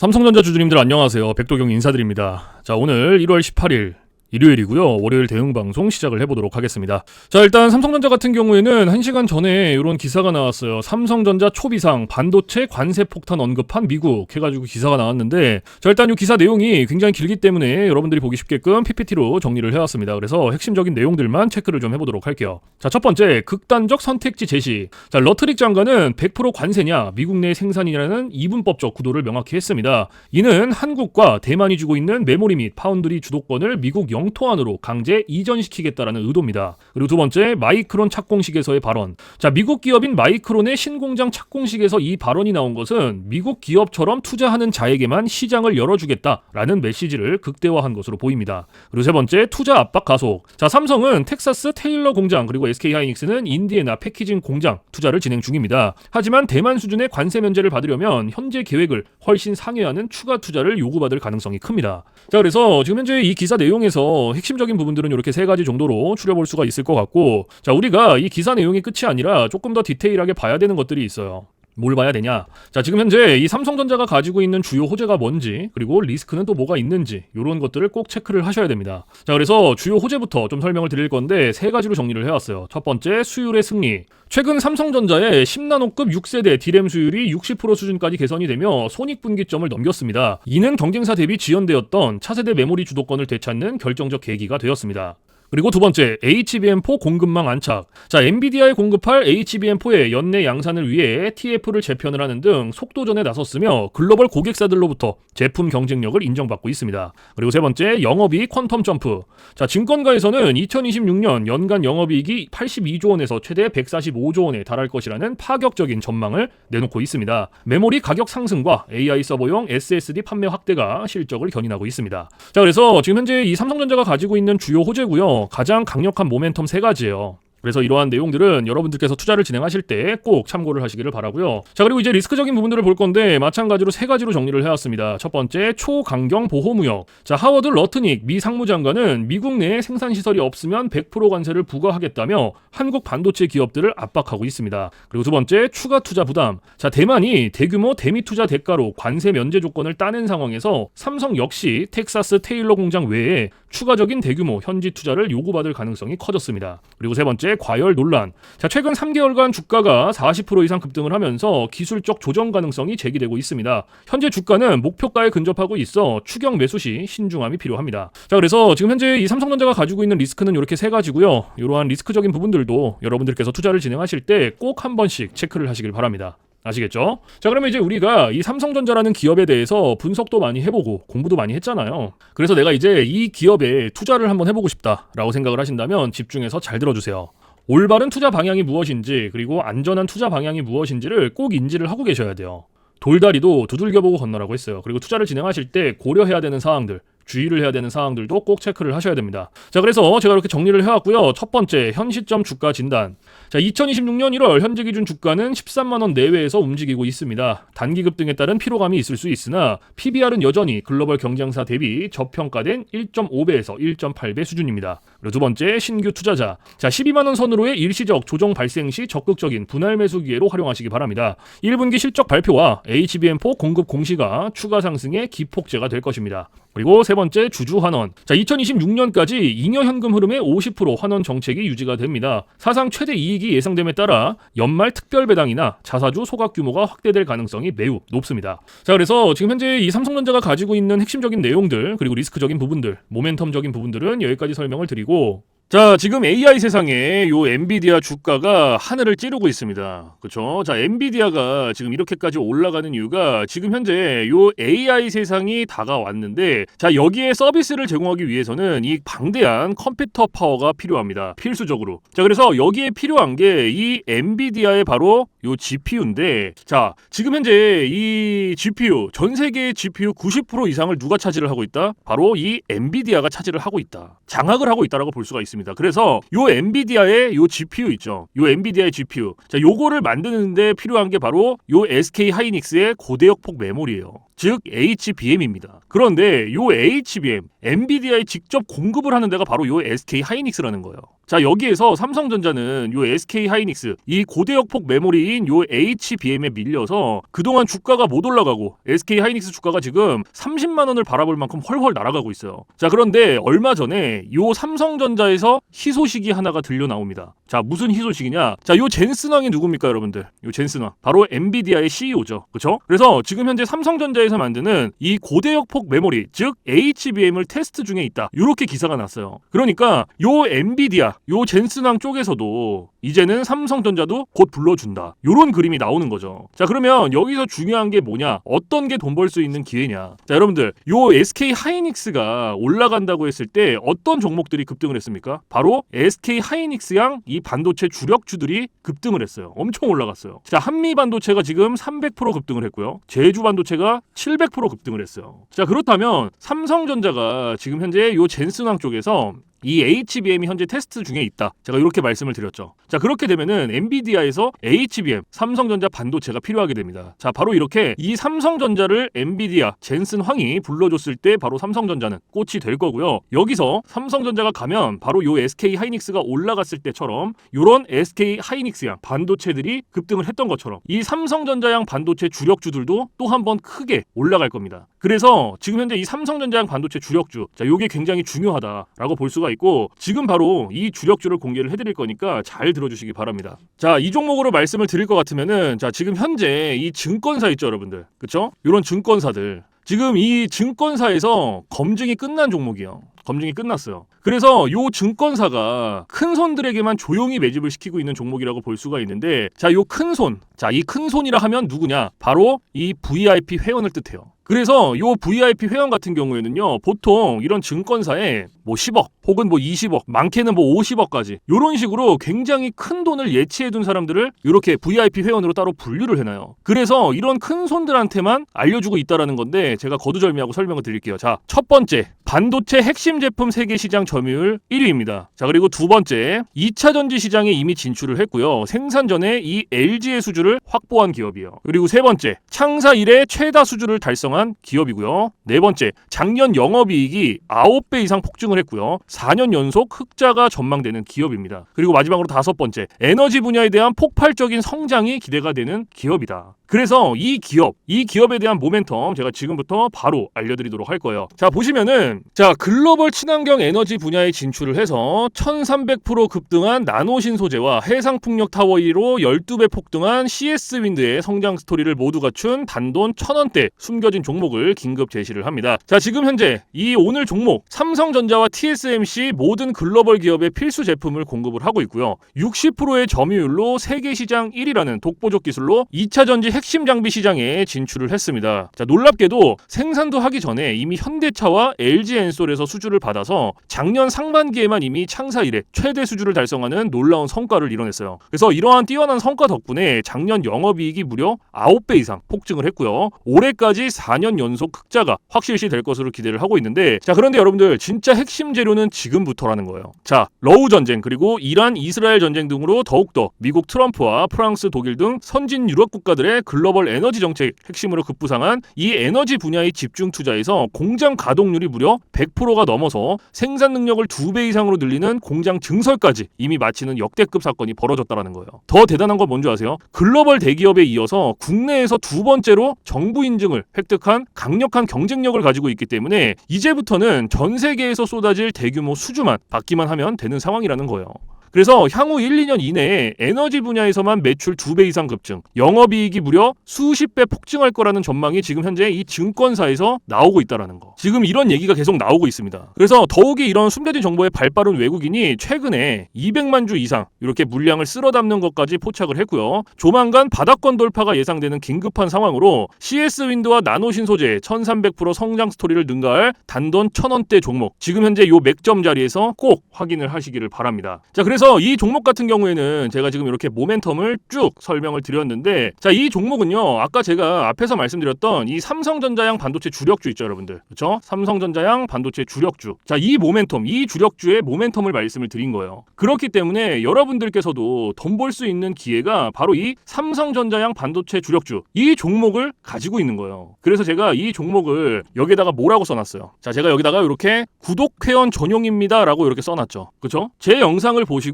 삼성전자 주주님들 안녕하세요. 백도경 인사드립니다. 자, 오늘 1월 18일 일요일이고요. 월요일 대응 방송 시작을 해보도록 하겠습니다. 자, 일단 삼성전자 같은 경우에는 1시간 전에 이런 기사가 나왔어요. 삼성전자 초비상 반도체 관세 폭탄 언급한 미국 해가지고 기사가 나왔는데, 자, 일단 이 기사 내용이 굉장히 길기 때문에 여러분들이 보기 쉽게끔 PPT로 정리를 해왔습니다. 그래서 핵심적인 내용들만 체크를 좀 해보도록 할게요. 자, 첫 번째, 극단적 선택지 제시. 자, 러트릭 장관은 100% 관세냐 미국 내 생산이냐는 이분법적 구도를 명확히 했습니다. 이는 한국과 대만이 주고 있는 메모리 및 파운드리 주도권을 미국 영토 안으로 강제 이전시키겠다라는 의도입니다. 그리고 두 번째, 마이크론 착공식에서의 발언. 자, 미국 기업인 마이크론의 신공장 착공식에서 이 발언이 나온 것은 미국 기업처럼 투자하는 자에게만 시장을 열어주겠다라는 메시지를 극대화한 것으로 보입니다. 그리고 세 번째, 투자 압박 가속. 자, 삼성은 텍사스 테일러 공장 그리고 SK하이닉스는 인디애나 패키징 공장 투자를 진행 중입니다. 하지만 대만 수준의 관세 면제를 받으려면 현재 계획을 훨씬 상회하는 추가 투자를 요구받을 가능성이 큽니다. 자, 그래서 지금 현재 이 기사 내용에서 핵심적인 부분들은 이렇게 세 가지 정도로 추려볼 수가 있을 것 같고, 자, 우리가 이 기사 내용이 끝이 아니라 조금 더 디테일하게 봐야 되는 것들이 있어요. 뭘 봐야 되냐? 자, 지금 현재 이 삼성전자가 가지고 있는 주요 호재가 뭔지, 그리고 리스크는 또 뭐가 있는지, 이런 것들을 꼭 체크를 하셔야 됩니다. 자, 그래서 주요 호재부터 좀 설명을 드릴 건데 세 가지로 정리를 해왔어요. 첫 번째, 수율의 승리. 최근 삼성전자의 10나노급 6세대 D램 수율이 60% 수준까지 개선이 되며 손익분기점을 넘겼습니다. 이는 경쟁사 대비 지연되었던 차세대 메모리 주도권을 되찾는 결정적 계기가 되었습니다. 그리고 두 번째, HBM4 공급망 안착. 자, 엔비디아에 공급할 HBM4의 연내 양산을 위해 TF를 재편을 하는 등 속도전에 나섰으며 글로벌 고객사들로부터 제품 경쟁력을 인정받고 있습니다. 그리고 세 번째, 영업이익 퀀텀 점프. 자, 증권가에서는 2026년 연간 영업이익이 82조 원에서 최대 145조 원에 달할 것이라는 파격적인 전망을 내놓고 있습니다. 메모리 가격 상승과 AI 서버용 SSD 판매 확대가 실적을 견인하고 있습니다. 자, 그래서 지금 현재 이 삼성전자가 가지고 있는 주요 호재고요. 가장 강력한 모멘텀 세 가지예요. 그래서 이러한 내용들은 여러분들께서 투자를 진행하실 때 꼭 참고를 하시기를 바라고요. 자, 그리고 이제 리스크적인 부분들을 볼 건데 마찬가지로 세 가지로 정리를 해왔습니다. 첫 번째, 초강경 보호무역. 자, 하워드 러트닉 미 상무장관은 미국 내에 생산시설이 없으면 100% 관세를 부과하겠다며 한국 반도체 기업들을 압박하고 있습니다. 그리고 두 번째, 추가 투자 부담. 자, 대만이 대규모 대미 투자 대가로 관세 면제 조건을 따낸 상황에서 삼성 역시 텍사스 테일러 공장 외에 추가적인 대규모 현지 투자를 요구받을 가능성이 커졌습니다. 그리고 세 번째, 과열 논란. 자, 최근 3개월간 주가가 40% 이상 급등을 하면서 기술적 조정 가능성이 제기되고 있습니다. 현재 주가는 목표가에 근접하고 있어 추격 매수 시 신중함이 필요합니다. 자, 그래서 지금 현재 이 삼성전자가 가지고 있는 리스크는 이렇게 세 가지고요. 이러한 리스크적인 부분들도 여러분들께서 투자를 진행하실 때 꼭 한 번씩 체크를 하시길 바랍니다. 아시겠죠? 자, 그러면 이제 우리가 이 삼성전자라는 기업에 대해서 분석도 많이 해보고 공부도 많이 했잖아요. 그래서 내가 이제 이 기업에 투자를 한번 해보고 싶다라고 생각을 하신다면 집중해서 잘 들어주세요. 올바른 투자 방향이 무엇인지, 그리고 안전한 투자 방향이 무엇인지를 꼭 인지를 하고 계셔야 돼요. 돌다리도 두들겨보고 건너라고 했어요. 그리고 투자를 진행하실 때 고려해야 되는 사항들, 주의를 해야 되는 사항들도 꼭 체크를 하셔야 됩니다. 자, 그래서 제가 이렇게 정리를 해왔고요. 첫 번째, 현 시점 주가 진단. 자, 2026년 1월 현재 기준 주가는 13만 원 내외에서 움직이고 있습니다. 단기 급등에 따른 피로감이 있을 수 있으나 PBR은 여전히 글로벌 경쟁사 대비 저평가된 1.5배에서 1.8배 수준입니다. 그리고 두 번째, 신규 투자자. 자, 12만 원 선으로의 일시적 조정 발생 시 적극적인 분할 매수 기회로 활용하시기 바랍니다. 1분기 실적 발표와 HBM4 공급 공시가 추가 상승의 기폭제가 될 것입니다. 그리고 세 번째, 주주 환원. 자, 2026년까지 잉여 현금 흐름의 50% 환원 정책이 유지가 됩니다. 사상 최대 이익이 예상됨에 따라 연말 특별 배당이나 자사주 소각 규모가 확대될 가능성이 매우 높습니다. 자, 그래서 지금 현재 이 삼성전자가 가지고 있는 핵심적인 내용들, 그리고 리스크적인 부분들, 모멘텀적인 부분들은 여기까지 설명을 드리고, 자, 지금 AI 세상에 요 엔비디아 주가가 하늘을 찌르고 있습니다. 그렇죠? 자, 엔비디아가 지금 이렇게까지 올라가는 이유가 지금 현재 요 AI 세상이 다가왔는데, 자, 여기에 서비스를 제공하기 위해서는 이 방대한 컴퓨터 파워가 필요합니다. 필수적으로. 자, 그래서 여기에 필요한 게 이 엔비디아의 바로 요 GPU인데, 자, 지금 현재 이 GPU, 전 세계의 GPU 90% 이상을 누가 차지를 하고 있다? 바로 이 엔비디아가 차지를 하고 있다. 장악을 하고 있다라고 볼 수가 있습니다. 그래서 요 엔비디아의 요 GPU 있죠. 요 엔비디아의 GPU. 자, 요거를 만드는데 필요한 게 바로 요 SK 하이닉스의 고대역폭 메모리예요. 즉 HBM입니다. 그런데 요 HBM, 엔비디아에 직접 공급을 하는 데가 바로 요 SK 하이닉스라는 거예요. 자, 여기에서 삼성전자는 요 SK 하이닉스, 이 고대역폭 메모리인 요 HBM에 밀려서 그동안 주가가 못 올라가고 SK 하이닉스 주가가 지금 30만 원을 바라볼 만큼 헐헐 날아가고 있어요. 자, 그런데 얼마 전에 요 삼성전자에서 희소식이 하나가 들려 나옵니다. 자, 무슨 희소식이냐? 자, 요 젠슨 왕이 누굽니까, 여러분들? 요 젠슨 왕. 바로 엔비디아의 CEO죠. 그렇죠? 그래서 지금 현재 삼성전자에서 만드는 이 고대역폭 메모리, 즉 HBM을 테스트 중에 있다. 요렇게 기사가 났어요. 그러니까 요 엔비디아, 요 젠슨 왕 쪽에서도 이제는 삼성전자도 곧 불러준다. 요런 그림이 나오는 거죠. 자, 그러면 여기서 중요한 게 뭐냐? 어떤 게 돈 벌 수 있는 기회냐? 자, 여러분들, 요 SK 하이닉스가 올라간다고 했을 때 어떤 종목들이 급등을 했습니까? 바로 SK 하이닉스양 이 반도체 주력주들이 급등을 했어요. 엄청 올라갔어요. 자, 한미 반도체가 지금 300% 급등을 했고요. 제주 반도체가 700% 급등을 했어요. 자, 그렇다면 삼성전자가 지금 현재 요 젠슨왕 쪽에서 이 HBM이 현재 테스트 중에 있다. 제가 이렇게 말씀을 드렸죠. 자, 그렇게 되면은 엔비디아에서 HBM, 삼성전자 반도체가 필요하게 됩니다. 자, 바로 이렇게 이 삼성전자를 엔비디아, 젠슨 황이 불러줬을 때 바로 삼성전자는 꽃이 될 거고요. 여기서 삼성전자가 가면 바로 요 SK 하이닉스가 올라갔을 때처럼 요런 SK 하이닉스양 반도체들이 급등을 했던 것처럼 이 삼성전자양 반도체 주력주들도 또 한 번 크게 올라갈 겁니다. 그래서 지금 현재 이 삼성전자양 반도체 주력주, 자, 요게 굉장히 중요하다라고 볼 수가 있고, 지금 바로 이 주력주를 공개를 해드릴 거니까 잘 들어주시기 바랍니다. 자, 이 종목으로 말씀을 드릴 것 같으면은, 자, 지금 현재 이 증권사 있죠, 여러분들, 그쵸? 이런 증권사들, 지금 이 증권사에서 검증이 끝난 종목이에요. 검증이 끝났어요. 그래서 요 증권사가 큰 손들에게만 조용히 매집을 시키고 있는 종목이라고 볼 수가 있는데, 자, 요 큰 손, 자, 이 큰 손이라 하면 누구냐? 바로 이 VIP 회원을 뜻해요. 그래서 요 VIP 회원 같은 경우에는요, 보통 이런 증권사에 뭐 10억 혹은 뭐 20억, 많게는 뭐 50억까지 요런 식으로 굉장히 큰 돈을 예치해둔 사람들을 이렇게 VIP 회원으로 따로 분류를 해놔요. 그래서 이런 큰 손들한테만 알려주고 있다라는 건데, 제가 거두절미하고 설명을 드릴게요. 자, 첫 번째, 반도체 핵심 제품 세계 시장 점유율 1위입니다. 자, 그리고 두 번째, 2차 전지 시장에 이미 진출을 했고요. 생산 전에 이 LG의 수주를 확보한 기업이에요. 그리고 세 번째, 창사 이래 최다 수주를 달성한 기업이고요. 네 번째, 작년 영업이익이 9배 이상 폭증을 했고요. 4년 연속 흑자가 전망되는 기업입니다. 그리고 마지막으로 다섯 번째, 에너지 분야에 대한 폭발적인 성장이 기대가 되는 기업이다. 그래서 이 기업에 대한 모멘텀 제가 지금부터 바로 알려드리도록 할 거예요. 자, 보시면은, 자, 글로벌 친환경 에너지 분야에 진출을 해서 1300% 급등한 나노신 소재와 해상풍력 타워 1위로 12배 폭등한 CS윈드의 성장 스토리를 모두 갖춘 단돈 1000원대 숨겨진 종목을 긴급 제시를 합니다. 자, 지금 현재 이 오늘 종목 삼성전자와 TSMC 모든 글로벌 기업의 필수 제품을 공급을 하고 있고요. 60%의 점유율로 세계 시장 1위라는 독보적 기술로 2차 전지 핵심 장비 시장에 진출을 했습니다. 자, 놀랍게도 생산도 하기 전에 이미 현대차와 LG엔솔에서 수주를 받아서 작년 상반기에만 이미 창사 이래 최대 수주를 달성하는 놀라운 성과를 이뤄냈어요. 그래서 이러한 뛰어난 성과 덕분에 작년 영업이익이 무려 9배 이상 폭증을 했고요. 올해까지 4년 연속 흑자가 확실시 될 것으로 기대를 하고 있는데, 자, 그런데 여러분들, 진짜 핵심 재료는 지금부터라는 거예요. 자, 러우 전쟁, 그리고 이란 이스라엘 전쟁 등으로 더욱더 미국 트럼프와 프랑스, 독일 등 선진 유럽 국가들의 글로벌 에너지 정책 핵심으로 급부상한 이 에너지 분야의 집중 투자에서 공장 가동률이 무려 100%가 넘어서 생산 능력을 2배 이상으로 늘리는 공장 증설까지 이미 마치는 역대급 사건이 벌어졌다라는 거예요. 더 대단한 건 뭔지 아세요? 글로벌 대기업에 이어서 국내에서 두 번째로 정부 인증을 획득한 강력한 경쟁력을 가지고 있기 때문에 이제부터는 전 세계에서 쏟아질 대규모 수주만 받기만 하면 되는 상황이라는 거예요. 그래서 향후 1, 2년 이내에 에너지 분야에서만 매출 2배 이상 급증, 영업이익이 무려 수십 배 폭증할 거라는 전망이 지금 현재 이 증권사에서 나오고 있다는 거. 지금 이런 얘기가 계속 나오고 있습니다. 그래서 더욱이 이런 숨겨진 정보에 발빠른 외국인이 최근에 200만 주 이상 이렇게 물량을 쓸어 담는 것까지 포착을 했고요. 조만간 바닥권 돌파가 예상되는 긴급한 상황으로 CS윈드와 나노신 소재 1300% 성장 스토리를 능가할 단돈 1000원대 종목, 지금 현재 요 맥점 자리에서 꼭 확인을 하시기를 바랍니다. 자, 그래서 그래서 이 종목 같은 경우에는 제가 지금 이렇게 모멘텀을 쭉 설명을 드렸는데, 자, 이 종목은요, 아까 제가 앞에서 말씀드렸던 이 삼성전자양 반도체 주력주 있죠, 여러분들. 그렇죠? 삼성전자양 반도체 주력주. 자, 이 모멘텀, 이 주력주의 모멘텀을 말씀을 드린 거예요. 그렇기 때문에 여러분들께서도 돈 벌 수 있는 기회가 바로 이 삼성전자양 반도체 주력주, 이 종목을 가지고 있는 거예요. 그래서 제가 이 종목을 여기다가 뭐라고 써놨어요. 자, 제가 여기다가 이렇게 구독 회원 전용입니다 라고 이렇게 써놨죠. 그쵸? 제 영상을 보시고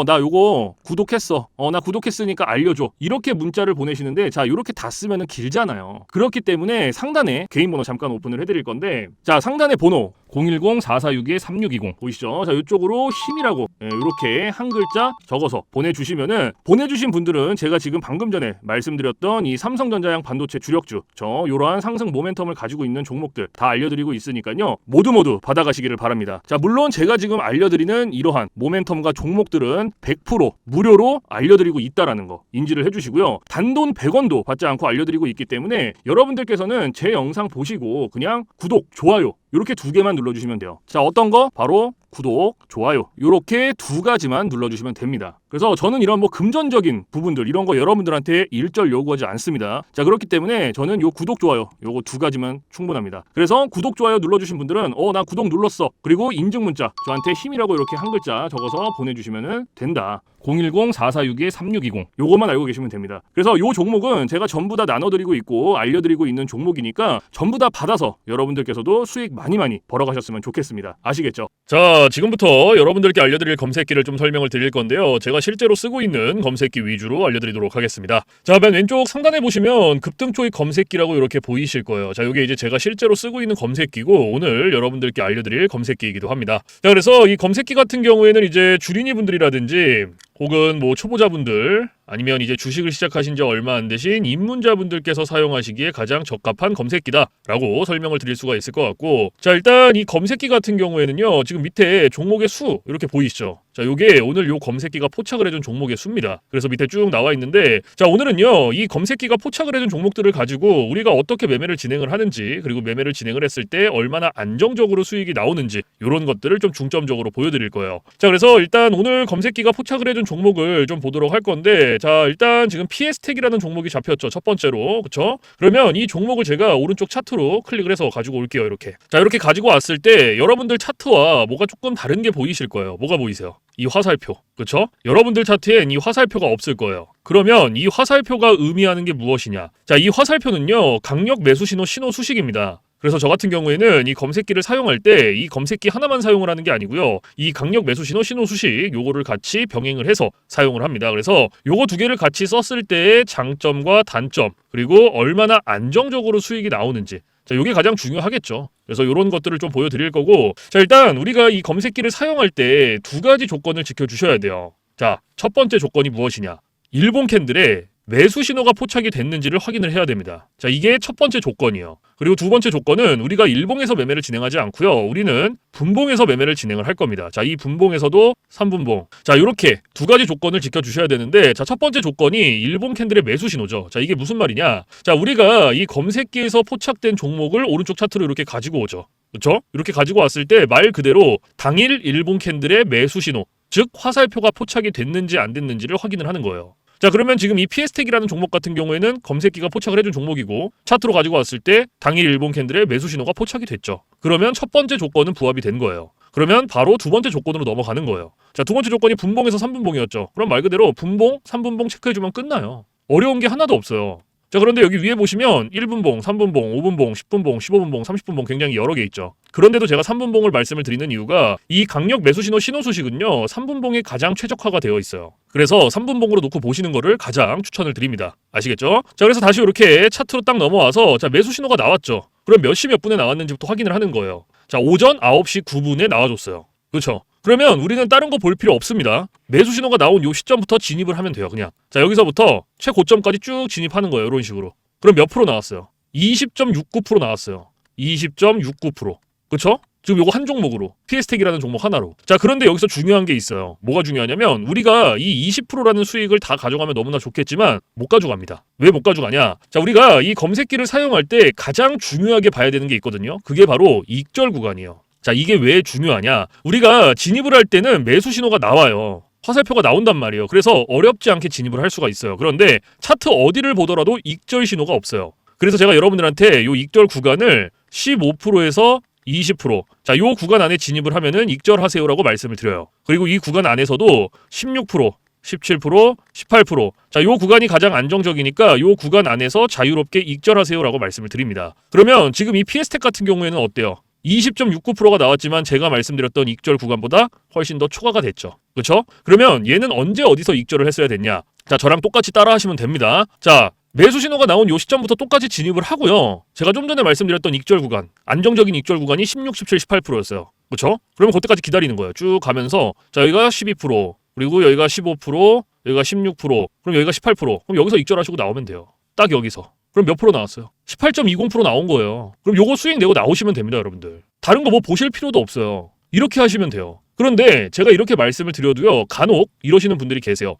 나 요거 구독했어, 나 구독했으니까 알려줘, 이렇게 문자를 보내시는데, 자, 이렇게 다 쓰면은 길잖아요. 그렇기 때문에 상단에 개인 번호 잠깐 오픈을 해드릴 건데, 자, 상단에 번호 010-4462-3620 보이시죠? 자, 이쪽으로 힘이라고 이렇게 한 글자 적어서 보내주시면은, 보내주신 분들은 제가 지금 방금 전에 말씀드렸던 이 삼성전자양 반도체 주력주, 요러한 상승 모멘텀을 가지고 있는 종목들 다 알려드리고 있으니까요, 모두 받아가시기를 바랍니다. 자, 물론 제가 지금 알려드리는 이러한 모멘텀과 종목들은 100% 무료로 알려드리고 있다라는 거 인지를 해주시고요. 단돈 100원도 받지 않고 알려드리고 있기 때문에 여러분들께서는 제 영상 보시고 그냥 구독, 좋아요 이렇게 두 개만 눌러주시면 돼요. 자, 어떤 거? 바로 구독, 좋아요 이렇게 두 가지만 눌러주시면 됩니다. 그래서 저는 이런 뭐 금전적인 부분들 이런 거 여러분들한테 일절 요구하지 않습니다. 자, 그렇기 때문에 저는 요 구독, 좋아요 요거 두 가지만 충분합니다. 그래서 구독, 좋아요 눌러주신 분들은 나 구독 눌렀어, 그리고 인증 문자 저한테 힘이라고 이렇게 한 글자 적어서 보내주시면 된다. 010-4462-3620 요것만 알고 계시면 됩니다. 그래서 요 종목은 제가 전부 다 나눠드리고 있고 알려드리고 있는 종목이니까 전부 다 받아서 여러분들께서도 수익 많이 벌어가셨으면 좋겠습니다. 아시겠죠? 자, 지금부터 여러분들께 알려드릴 검색기를 좀 설명을 드릴 건데요, 제가 실제로 쓰고 있는 검색기 위주로 알려드리도록 하겠습니다. 자, 맨 왼쪽 상단에 보시면 급등초입 검색기라고 이렇게 보이실 거예요. 자, 이게 이제 제가 실제로 쓰고 있는 검색기고 오늘 여러분들께 알려드릴 검색기이기도 합니다. 자, 그래서 이 검색기 같은 경우에는 이제 주린이 분들이라든지 혹은 뭐 초보자분들 아니면 이제 주식을 시작하신 지 얼마 안 되신 입문자분들께서 사용하시기에 가장 적합한 검색기다라고 설명을 드릴 수가 있을 것 같고, 자, 일단 이 검색기 같은 경우에는요, 지금 밑에 종목의 수 이렇게 보이시죠? 자, 요게 오늘 요 검색기가 포착을 해준 종목의 수입니다. 그래서 밑에 쭉 나와 있는데, 자, 오늘은요 이 검색기가 포착을 해준 종목들을 가지고 우리가 어떻게 매매를 진행을 하는지, 그리고 매매를 진행을 했을 때 얼마나 안정적으로 수익이 나오는지 이런 것들을 좀 중점적으로 보여드릴 거예요. 자, 그래서 일단 오늘 검색기가 포착을 해준 종목을 좀 보도록 할 건데, 자, 일단 지금 PS텍이라는 종목이 잡혔죠, 첫 번째로. 그쵸? 그러면 이 종목을 제가 오른쪽 차트로 클릭을 해서 가지고 올게요. 이렇게. 자, 이렇게 가지고 왔을 때 여러분들 차트와 뭐가 조금 다른 게 보이실 거예요. 뭐가 보이세요? 이 화살표. 그쵸? 여러분들 차트엔 이 화살표가 없을 거예요. 그러면 이 화살표가 의미하는 게 무엇이냐? 자, 이 화살표는요, 강력 매수 신호 수식입니다. 그래서 저 같은 경우에는 이 검색기를 사용할 때 이 검색기 하나만 사용을 하는 게 아니고요, 이 강력 매수 신호 수식 요거를 같이 병행을 해서 사용을 합니다. 그래서 요거 두 개를 같이 썼을 때의 장점과 단점, 그리고 얼마나 안정적으로 수익이 나오는지, 자, 요게 가장 중요하겠죠. 그래서 이런 것들을 좀 보여드릴 거고, 자, 일단 우리가 이 검색기를 사용할 때 두 가지 조건을 지켜주셔야 돼요. 자, 첫 번째 조건이 무엇이냐? 일본 캔들에 매수 신호가 포착이 됐는지를 확인을 해야 됩니다. 자, 이게 첫 번째 조건이에요. 그리고 두 번째 조건은 우리가 일봉에서 매매를 진행하지 않고요, 우리는 분봉에서 매매를 진행을 할 겁니다. 자, 이 분봉에서도 3분봉. 자, 이렇게 두 가지 조건을 지켜주셔야 되는데, 자, 첫 번째 조건이 일본 캔들의 매수 신호죠. 자, 이게 무슨 말이냐? 자, 우리가 이 검색기에서 포착된 종목을 오른쪽 차트로 이렇게 가지고 오죠. 그렇죠? 이렇게 가지고 왔을 때 말 그대로 당일 일본 캔들의 매수 신호, 즉 화살표가 포착이 됐는지 안 됐는지를 확인을 하는 거예요. 자, 그러면 지금 이 PS텍이라는 종목 같은 경우에는 검색기가 포착을 해준 종목이고, 차트로 가지고 왔을 때 당일 일본 캔들의 매수 신호가 포착이 됐죠. 그러면 첫 번째 조건은 부합이 된 거예요. 그러면 바로 두 번째 조건으로 넘어가는 거예요. 자, 두 번째 조건이 분봉에서 3분봉이었죠. 그럼 말 그대로 분봉, 3분봉 체크해주면 끝나요. 어려운 게 하나도 없어요. 자, 그런데 여기 위에 보시면 1분봉, 3분봉, 5분봉, 10분봉, 15분봉, 30분봉 굉장히 여러 개 있죠. 그런데도 제가 3분봉을 말씀을 드리는 이유가 이 강력 매수 신호 수식은요, 3분봉에 가장 최적화가 되어 있어요. 그래서 3분봉으로 놓고 보시는 거를 가장 추천을 드립니다. 아시겠죠? 자, 그래서 다시 이렇게 차트로 딱 넘어와서, 자, 매수 신호가 나왔죠. 그럼 몇 시 몇 분에 나왔는지부터 확인을 하는 거예요. 자, 오전 9시 9분에 나와줬어요. 그렇죠? 그러면 우리는 다른 거 볼 필요 없습니다. 매수 신호가 나온 요 시점부터 진입을 하면 돼요, 그냥. 자, 여기서부터 최고점까지 쭉 진입하는 거예요, 이런 식으로. 그럼 몇 프로 나왔어요? 20.69% 나왔어요. 20.69%. 그쵸? 지금 요거 한 종목으로, PS텍이라는 종목 하나로. 자, 그런데 여기서 중요한 게 있어요. 뭐가 중요하냐면, 우리가 이 20%라는 수익을 다 가져가면 너무나 좋겠지만 못 가져갑니다. 왜 못 가져가냐? 자, 우리가 이 검색기를 사용할 때 가장 중요하게 봐야 되는 게 있거든요. 그게 바로 익절 구간이에요. 자, 이게 왜 중요하냐? 우리가 진입을 할 때는 매수 신호가 나와요. 화살표가 나온단 말이에요. 그래서 어렵지 않게 진입을 할 수가 있어요. 그런데 차트 어디를 보더라도 익절 신호가 없어요. 그래서 제가 여러분들한테 이 익절 구간을 15%에서 20%, 자, 요 구간 안에 진입을 하면은 익절하세요라고 말씀을 드려요. 그리고 이 구간 안에서도 16%, 17%, 18%. 자, 요 구간이 가장 안정적이니까 요 구간 안에서 자유롭게 익절하세요라고 말씀을 드립니다. 그러면 지금 이 피에스텍 같은 경우에는 어때요? 20.69%가 나왔지만 제가 말씀드렸던 익절 구간보다 훨씬 더 초과가 됐죠. 그렇죠? 그러면 얘는 언제 어디서 익절을 했어야 됐냐? 자, 저랑 똑같이 따라 하시면 됩니다. 자, 매수 신호가 나온 요 시점부터 똑같이 진입을 하고요. 제가 좀 전에 말씀드렸던 익절 구간, 안정적인 익절 구간이 16, 17, 18%였어요. 그렇죠? 그러면 그때까지 기다리는 거예요. 쭉 가면서 자, 여기가 12%, 그리고 여기가 15%, 여기가 16%, 그럼 여기가 18%. 그럼 여기서 익절하시고 나오면 돼요. 딱 여기서. 그럼 몇 프로 나왔어요? 18.20% 나온 거예요. 그럼 요거 수익 내고 나오시면 됩니다, 여러분들. 다른 거 뭐 보실 필요도 없어요. 이렇게 하시면 돼요. 그런데 제가 이렇게 말씀을 드려도요, 간혹 이러시는 분들이 계세요.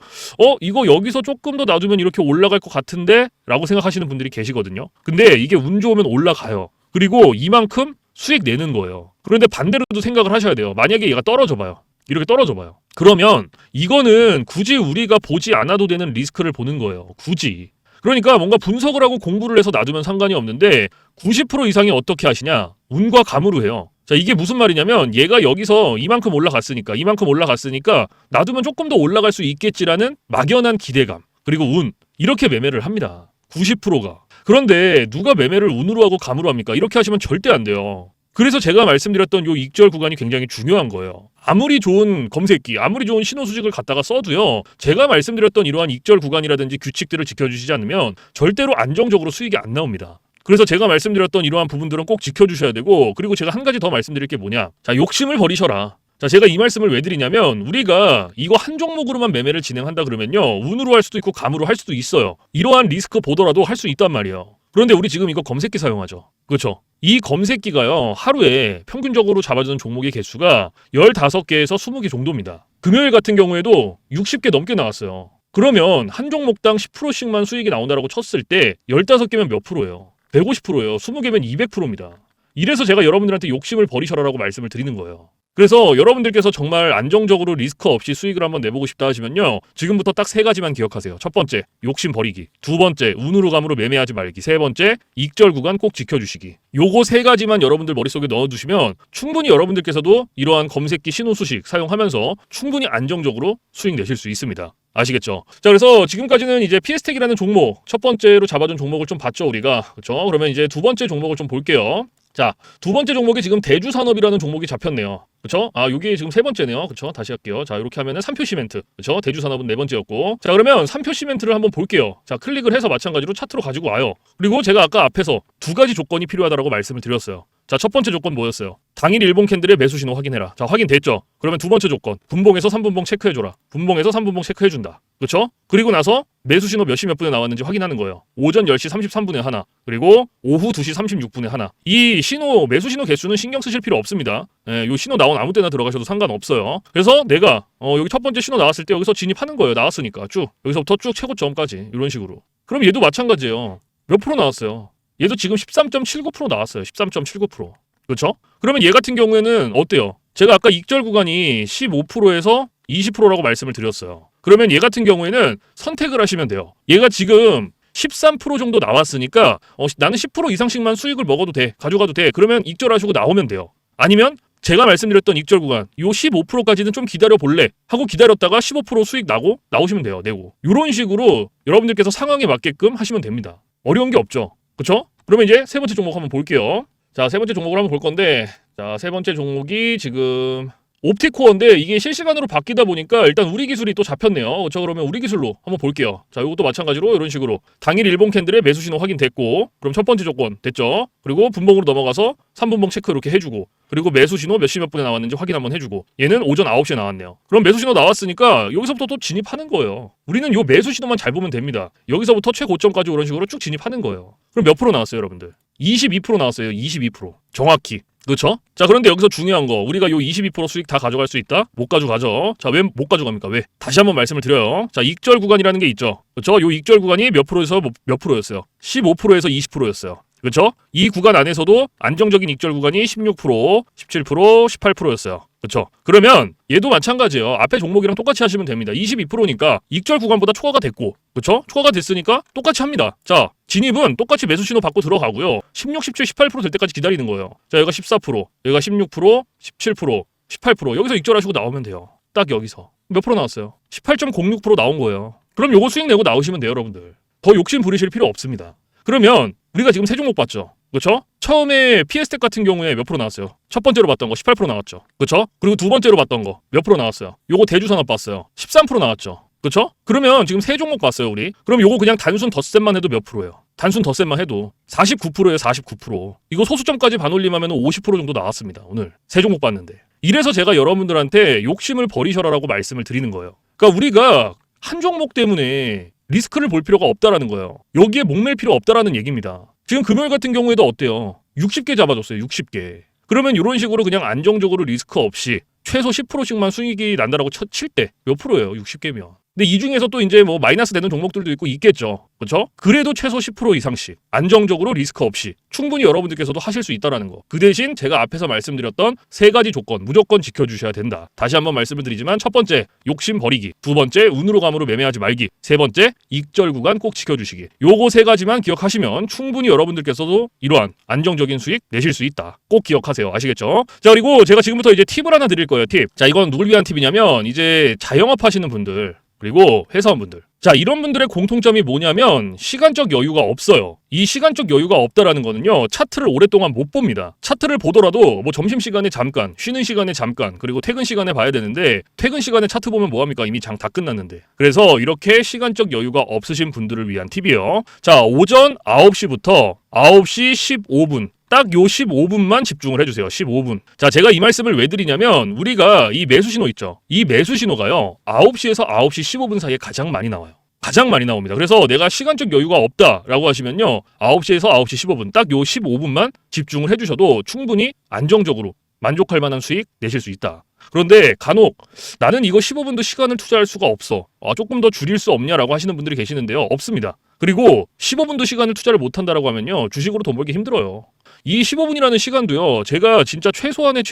이거 여기서 조금 더 놔두면 이렇게 올라갈 것 같은데? 라고 생각하시는 분들이 계시거든요. 근데 이게 운 좋으면 올라가요. 그리고 이만큼 수익 내는 거예요. 그런데 반대로도 생각을 하셔야 돼요. 만약에 얘가 떨어져 봐요. 이렇게 떨어져 봐요. 그러면 이거는 굳이 우리가 보지 않아도 되는 리스크를 보는 거예요. 굳이. 그러니까 뭔가 분석을 하고 공부를 해서 놔두면 상관이 없는데 90% 이상이 어떻게 하시냐? 운과 감으로 해요. 자, 이게 무슨 말이냐면 얘가 여기서 이만큼 올라갔으니까 놔두면 조금 더 올라갈 수 있겠지라는 막연한 기대감 그리고 운 이렇게 매매를 합니다. 90%가. 그런데 누가 매매를 운으로 하고 감으로 합니까? 이렇게 하시면 절대 안 돼요. 그래서 제가 말씀드렸던 요 익절 구간이 굉장히 중요한 거예요. 아무리 좋은 검색기, 아무리 좋은 신호 수직을 갖다가 써도요. 제가 말씀드렸던 이러한 익절 구간이라든지 규칙들을 지켜주시지 않으면 절대로 안정적으로 수익이 안 나옵니다. 그래서 제가 말씀드렸던 이러한 부분들은 꼭 지켜주셔야 되고 그리고 제가 한 가지 더 말씀드릴 게 뭐냐. 자, 욕심을 버리셔라. 자, 제가 이 말씀을 왜 드리냐면 우리가 이거 한 종목으로만 매매를 진행한다 그러면요. 운으로 할 수도 있고 감으로 할 수도 있어요. 이러한 리스크 보더라도 할 수 있단 말이에요. 그런데 우리 지금 이거 검색기 사용하죠. 그렇죠? 이 검색기가요. 하루에 평균적으로 잡아주는 종목의 개수가 15개에서 20개 정도입니다. 금요일 같은 경우에도 60개 넘게 나왔어요. 그러면 한 종목당 10%씩만 수익이 나온다라고 쳤을 때 15개면 몇 프로예요? 150%예요. 20개면 200%입니다. 이래서 제가 여러분들한테 욕심을 버리셔라라고 말씀을 드리는 거예요. 그래서 여러분들께서 정말 안정적으로 리스크 없이 수익을 한번 내보고 싶다 하시면요. 지금부터 딱 3가지만 기억하세요. 첫 번째, 욕심 버리기. 두 번째, 운으로 감으로 매매하지 말기. 세 번째, 익절 구간 꼭 지켜주시기. 요거 3가지만 여러분들 머릿속에 넣어두시면 충분히 여러분들께서도 이러한 검색기 신호 수식 사용하면서 충분히 안정적으로 수익 내실 수 있습니다. 아시겠죠? 자, 그래서 지금까지는 이제 피에스텍이라는 종목, 첫 번째로 잡아준 종목을 좀 봤죠, 우리가. 그렇죠? 그러면 이제 두 번째 종목을 좀 볼게요. 자, 두 번째 종목이 지금 대주산업이라는 종목이 잡혔네요. 그쵸? 아, 요게 지금 세 번째네요. 그쵸? 다시 할게요. 자, 이렇게 하면은 3표 시멘트. 그쵸? 대주산업은 네 번째였고. 자, 그러면 3표 시멘트를 한번 볼게요. 자, 클릭을 해서 마찬가지로 차트로 가지고 와요. 그리고 제가 아까 앞에서 2가지 조건이 필요하다고 말씀을 드렸어요. 자, 첫 번째 조건 뭐였어요? 당일 일봉 캔들의 매수 신호 확인해라. 자, 확인됐죠? 그러면 두 번째 조건. 분봉에서 3분봉 체크해줘라. 분봉에서 3분봉 체크해준다. 그쵸? 그리고 나서 매수 신호 몇 시 몇 분에 나왔는지 확인하는 거예요. 오전 10시 33분에 하나. 그리고 오후 2시 36분에 하나. 이 신호, 매수 신호 개수는 신경 쓰실 필요 없습니다. 예, 요 신호 나온 아무 때나 들어가셔도 상관없어요. 그래서 내가 여기 첫 번째 신호 나왔을 때 여기서 진입하는 거예요. 나왔으니까 쭉. 여기서부터 쭉 최고점까지. 이런 식으로. 그럼 얘도 마찬가지예요. 몇 프로 나왔어요? 얘도 지금 13.79% 나왔어요. 13.79%. 그렇죠? 그러면 얘 같은 경우에는 어때요? 제가 아까 익절 구간이 15%에서 20%라고 말씀을 드렸어요. 그러면 얘 같은 경우에는 선택을 하시면 돼요. 얘가 지금 13% 정도 나왔으니까 나는 10% 이상씩만 수익을 먹어도 돼. 가져가도 돼. 그러면 익절하시고 나오면 돼요. 아니면 제가 말씀드렸던 익절 구간 요 15%까지는 좀 기다려 볼래 하고 기다렸다가 15% 수익 나고 나오시면 돼요. 내고. 이런 식으로 여러분들께서 상황에 맞게끔 하시면 됩니다. 어려운 게 없죠. 그렇죠? 그러면 이제 세 번째 종목 한번 볼게요. 자, 세 번째 종목을 한번 볼 건데 자, 세 번째 종목이 지금 옵티코어인데 이게 실시간으로 바뀌다 보니까 일단 우리 기술이 또 잡혔네요. 그렇죠? 그러면 우리 기술로 한번 볼게요. 자, 이것도 마찬가지로 이런 식으로 당일 일봉 캔들의 매수 신호 확인됐고 그럼 첫 번째 조건 됐죠? 그리고 분봉으로 넘어가서 3분봉 체크 이렇게 해주고 그리고 매수 신호 몇 시 몇 분에 나왔는지 확인 한번 해주고 얘는 오전 9시에 나왔네요. 그럼 매수 신호 나왔으니까 여기서부터 또 진입하는 거예요. 우리는 요 매수 신호만 잘 보면 됩니다. 여기서부터 최고점까지 이런 식으로 쭉 진입하는 거예요. 그럼 몇 프로 나왔어요, 여러분들? 22% 나왔어요. 22%. 정확히. 그렇죠? 자, 그런데 여기서 중요한 거 우리가 요 22% 수익 다 가져갈 수 있다? 못 가져가죠. 자, 왜 못 가져갑니까? 왜? 다시 한번 말씀을 드려요. 자, 익절 구간이라는 게 있죠. 그렇죠? 요 익절 구간이 몇 프로에서 몇 프로였어요? 15%에서 20%였어요. 그렇죠? 이 구간 안에서도 안정적인 익절 구간이 16%, 17%, 18%였어요. 그렇죠? 그러면 얘도 마찬가지예요. 앞에 종목이랑 똑같이 하시면 됩니다. 22%니까 익절 구간보다 초과가 됐고, 그렇죠? 초과가 됐으니까 똑같이 합니다. 자, 진입은 똑같이 매수 신호 받고 들어가고요. 16, 17, 18%될 때까지 기다리는 거예요. 자, 여기가 14%, 여기가 16%, 17%, 18%. 여기서 익절하시고 나오면 돼요. 딱 여기서. 몇 프로 나왔어요? 18.06% 나온 거예요. 그럼 요거 수익 내고 나오시면 돼요, 여러분들. 더 욕심 부리실 필요 없습니다. 그러면 우리가 지금 세 종목 봤죠? 그렇죠? 처음에 PS텍 같은 경우에 몇 프로 나왔어요? 첫 번째로 봤던 거 18% 나왔죠. 그렇죠? 그리고 두 번째로 봤던 거 몇 프로 나왔어요? 요거 대주산업 봤어요. 13% 나왔죠. 그렇죠? 그러면 지금 세 종목 봤어요, 우리. 그럼 요거 그냥 단순 덧셈만 해도 몇 프로예요? 단순 덧셈만 해도 49%예요, 49%. 이거 소수점까지 반올림하면 50% 정도 나왔습니다, 오늘. 세 종목 봤는데. 이래서 제가 여러분들한테 욕심을 버리셔라라고 말씀을 드리는 거예요. 그러니까 우리가 한 종목 때문에 리스크를 볼 필요가 없다라는 거예요. 여기에 목맬 필요 없다라는 얘기입니다. 지금 금요일 같은 경우에도 어때요? 60개 잡아줬어요. 60개. 그러면 이런 식으로 그냥 안정적으로 리스크 없이 최소 10%씩만 수익이 난다라고 칠 때 몇 프로예요? 60개면. 근데 이 중에서 또 이제 뭐 마이너스 되는 종목들도 있고 있겠죠. 그렇죠? 그래도 최소 10% 이상씩 안정적으로 리스크 없이 충분히 여러분들께서도 하실 수 있다라는 거. 그 대신 제가 앞에서 말씀드렸던 세 가지 조건 무조건 지켜주셔야 된다. 다시 한번 말씀을 드리지만 첫 번째 욕심 버리기, 두 번째 운으로 감으로 매매하지 말기, 세 번째 익절 구간 꼭 지켜주시기. 요거 세 가지만 기억하시면 충분히 여러분들께서도 이러한 안정적인 수익 내실 수 있다. 꼭 기억하세요. 아시겠죠? 자, 그리고 제가 지금부터 이제 팁을 하나 드릴 거예요. 팁. 자, 이건 누굴 위한 팁이냐면 이제 자영업 하시는 분들 그리고 회사원분들. 자, 이런 분들의 공통점이 뭐냐면 시간적 여유가 없어요. 이 시간적 여유가 없다라는 거는요, 차트를 오랫동안 못 봅니다. 차트를 보더라도 뭐 점심시간에 잠깐, 쉬는 시간에 잠깐, 그리고 퇴근 시간에 봐야 되는데 퇴근 시간에 차트 보면 뭐합니까? 이미 장 다 끝났는데. 그래서 이렇게 시간적 여유가 없으신 분들을 위한 팁이에요. 자, 오전 9시부터 9시 15분 딱 요 15분만 집중을 해주세요. 15분. 자, 제가 이 말씀을 왜 드리냐면 우리가 이 매수 신호 있죠. 이 매수 신호가요. 9시에서 9시 15분 사이에 가장 많이 나와요. 가장 많이 나옵니다. 그래서 내가 시간적 여유가 없다라고 하시면요. 9시에서 9시 15분 딱 요 15분만 집중을 해주셔도 충분히 안정적으로 만족할 만한 수익 내실 수 있다. 그런데 간혹 나는 이거 15분도 시간을 투자할 수가 없어. 조금 더 줄일 수 없냐라고 하시는 분들이 계시는데요. 없습니다. 그리고 15분도 시간을 투자를 못한다라고 하면요. 주식으로 돈 벌기 힘들어요. 이 15분이라는 시간도요. 제가 진짜 최소한의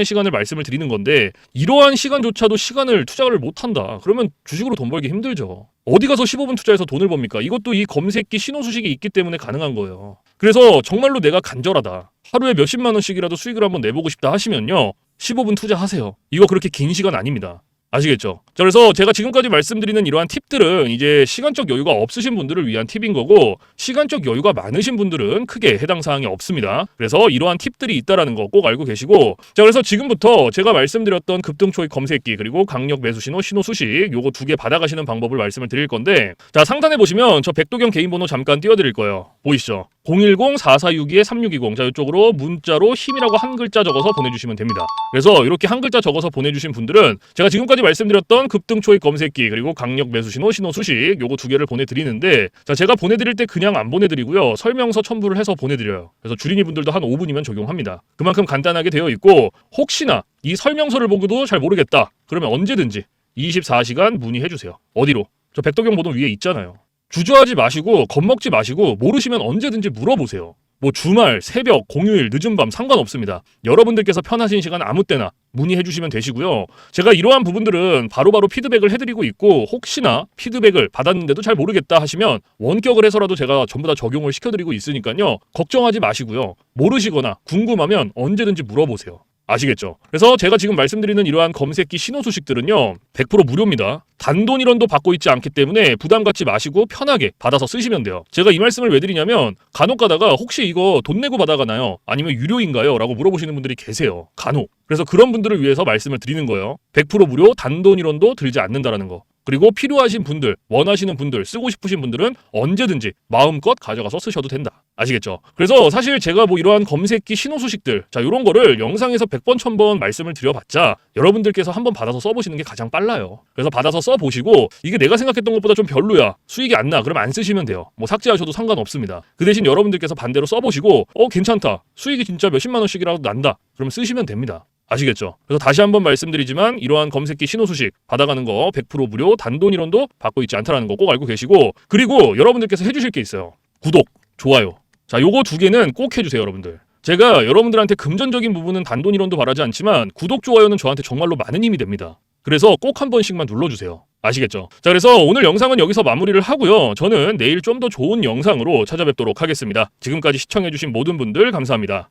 시간을 말씀을 드리는 건데 이러한 시간조차도 시간을 투자를 못한다. 그러면 주식으로 돈 벌기 힘들죠. 어디 가서 15분 투자해서 돈을 법니까? 이것도 이 검색기 신호수식이 있기 때문에 가능한 거예요. 그래서 정말로 내가 간절하다. 하루에 몇십만 원씩이라도 수익을 한번 내보고 싶다 하시면요. 15분 투자하세요. 이거 그렇게 긴 시간 아닙니다. 아시겠죠? 자, 그래서 제가 지금까지 말씀드리는 이러한 팁들은 이제 시간적 여유가 없으신 분들을 위한 팁인 거고 시간적 여유가 많으신 분들은 크게 해당 사항이 없습니다. 그래서 이러한 팁들이 있다라는 거 꼭 알고 계시고 자, 그래서 지금부터 제가 말씀드렸던 급등초익 검색기 그리고 강력 매수 신호, 신호 수식 요거 두 개 받아가시는 방법을 말씀을 드릴 건데 자, 상단에 보시면 저 백도경 개인 번호 잠깐 띄워드릴 거예요. 보이시죠? 010-4462-3620 자, 이쪽으로 문자로 힘이라고 한 글자 적어서 보내주시면 됩니다. 그래서 이렇게 한 글자 적어서 보내주신 분들은 제가 지금까지 말씀드렸던 급등초익 검색기 그리고 강력 매수 신호, 신호 수식 요거 두 개를 보내드리는데 자, 제가 보내드릴 때 그냥 안 보내드리고요. 설명서 첨부를 해서 보내드려요. 그래서 주린이 분들도 한 5분이면 적용합니다. 그만큼 간단하게 되어 있고 혹시나 이 설명서를 보고도 잘 모르겠다. 그러면 언제든지 24시간 문의해주세요. 어디로? 저 백도경 번호 위에 있잖아요. 주저하지 마시고 겁먹지 마시고 모르시면 언제든지 물어보세요. 뭐 주말, 새벽, 공휴일, 늦은 밤 상관없습니다. 여러분들께서 편하신 시간 아무 때나 문의해 주시면 되시고요. 제가 이러한 부분들은 바로바로 피드백을 해드리고 있고 혹시나 피드백을 받았는데도 잘 모르겠다 하시면 원격을 해서라도 제가 전부 다 적용을 시켜드리고 있으니까요. 걱정하지 마시고요. 모르시거나 궁금하면 언제든지 물어보세요. 아시겠죠? 그래서 제가 지금 말씀드리는 이러한 검색기 신호 수식들은요 100% 무료입니다. 단돈 1원도 받고 있지 않기 때문에 부담 갖지 마시고 편하게 받아서 쓰시면 돼요. 제가 이 말씀을 왜 드리냐면 간혹 가다가 혹시 이거 돈 내고 받아가나요? 아니면 유료인가요? 라고 물어보시는 분들이 계세요. 간혹. 그래서 그런 분들을 위해서 말씀을 드리는 거예요. 100% 무료 단돈 1원도 들지 않는다라는 거. 그리고 필요하신 분들, 원하시는 분들, 쓰고 싶으신 분들은 언제든지 마음껏 가져가서 쓰셔도 된다. 아시겠죠? 그래서 사실 제가 뭐 이러한 검색기 신호 수식들, 자, 이런 거를 영상에서 100번, 1000번 말씀을 드려봤자 여러분들께서 한번 받아서 써보시는 게 가장 빨라요. 그래서 받아서 써보시고 이게 내가 생각했던 것보다 좀 별로야. 수익이 안 나. 그럼 안 쓰시면 돼요. 뭐 삭제하셔도 상관없습니다. 그 대신 여러분들께서 반대로 써보시고 괜찮다. 수익이 진짜 몇십만 원씩이라도 난다. 그럼 쓰시면 됩니다. 아시겠죠? 그래서 다시 한번 말씀드리지만 이러한 검색기 신호 수식 받아가는 거 100% 무료 단돈 1원도 받고 있지 않다는 거 꼭 알고 계시고 그리고 여러분들께서 해주실 게 있어요. 구독, 좋아요. 자, 요거 두 개는 꼭 해주세요, 여러분들. 제가 여러분들한테 금전적인 부분은 단돈이론도 바라지 않지만 구독, 좋아요는 저한테 정말로 많은 힘이 됩니다. 그래서 꼭 한 번씩만 눌러주세요. 아시겠죠? 자, 그래서 오늘 영상은 여기서 마무리를 하고요. 저는 내일 좀 더 좋은 영상으로 찾아뵙도록 하겠습니다. 지금까지 시청해주신 모든 분들 감사합니다.